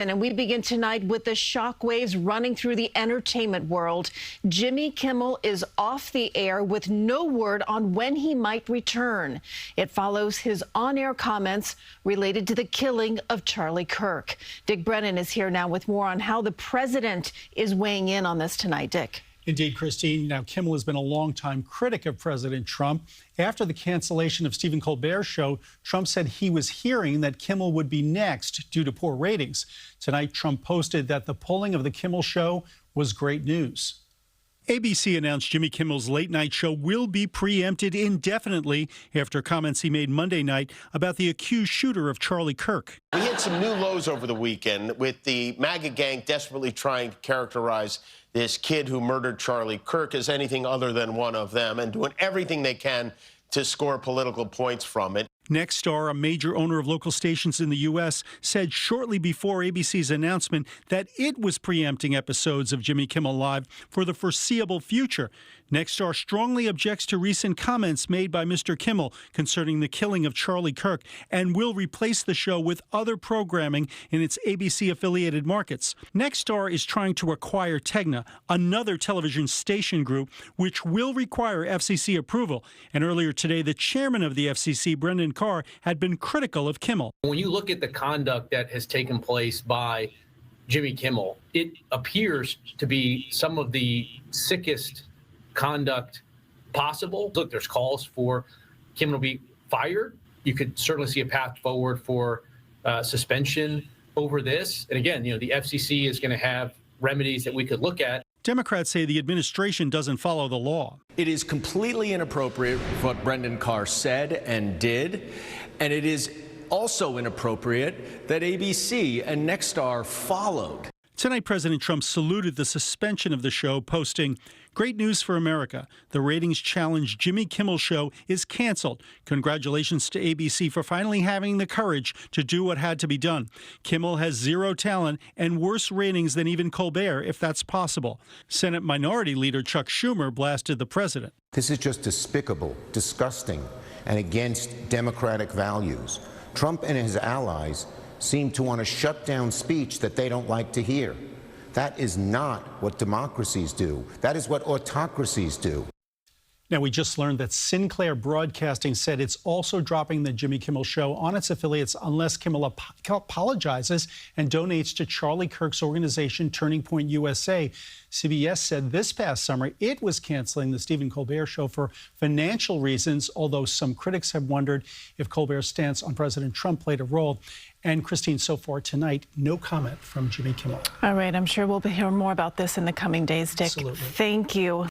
And we begin tonight with the shockwaves running through the entertainment world. Jimmy Kimmel is off the air with no word on when he might return. It follows his on-air comments related to the killing of Charlie Kirk. Dick Brennan is here now with more on how the president is weighing in on this tonight. Dick. Indeed, Christine. Now, Kimmel has been a longtime critic of President Trump. After the cancellation of Stephen Colbert's show, Trump said he was hearing that Kimmel would be next due to poor ratings. Tonight, Trump posted that the pulling of the Kimmel show was great news. ABC announced Jimmy Kimmel's late-night show will be preempted indefinitely after comments he made Monday night about the accused shooter of Charlie Kirk. We hit some new lows over the weekend with the MAGA gang desperately trying to characterize this kid who murdered Charlie Kirk as anything other than one of them and doing everything they can to score political points from it. Nexstar, a major owner of local stations in the U.S., said shortly before ABC's announcement that it was preempting episodes of Jimmy Kimmel Live for the foreseeable future. Nexstar strongly objects to recent comments made by Mr. Kimmel concerning the killing of Charlie Kirk and will replace the show with other programming in its ABC-affiliated markets. Nexstar is trying to acquire Tegna, another television station group, which will require FCC approval. And earlier today, the chairman of the FCC, Brennan, had been critical of Kimmel. When you look at the conduct that has taken place by Jimmy Kimmel, it appears to be some of the sickest conduct possible. Look, there's calls for Kimmel to be fired. You could certainly see a path forward for suspension over this. And again, the FCC is going to have remedies that we could look at. Democrats say the administration doesn't follow the law. It is completely inappropriate what Brendan Carr said and did, and it is also inappropriate that ABC and Nexstar followed. Tonight, President Trump saluted the suspension of the show, posting, "Great news for America. The ratings challenge Jimmy Kimmel show is canceled. Congratulations to ABC for finally having the courage to do what had to be done. Kimmel has zero talent and worse ratings than even Colbert, if that's possible." Senate Minority Leader Chuck Schumer blasted the president. This is just despicable, disgusting, and against democratic values. Trump and his allies seem to want to shut down speech that they don't like to hear. That is not what democracies do. That is what autocracies do. Now, we just learned that Sinclair Broadcasting said it's also dropping the Jimmy Kimmel show on its affiliates unless Kimmel apologizes and donates to Charlie Kirk's organization, Turning Point USA. CBS said this past summer it was canceling the Stephen Colbert show for financial reasons, although some critics have wondered if Colbert's stance on President Trump played a role. And Christine, so far tonight, no comment from Jimmy Kimmel. All right, I'm sure we'll be hearing more about this in the coming days, Dick. Absolutely. Thank you.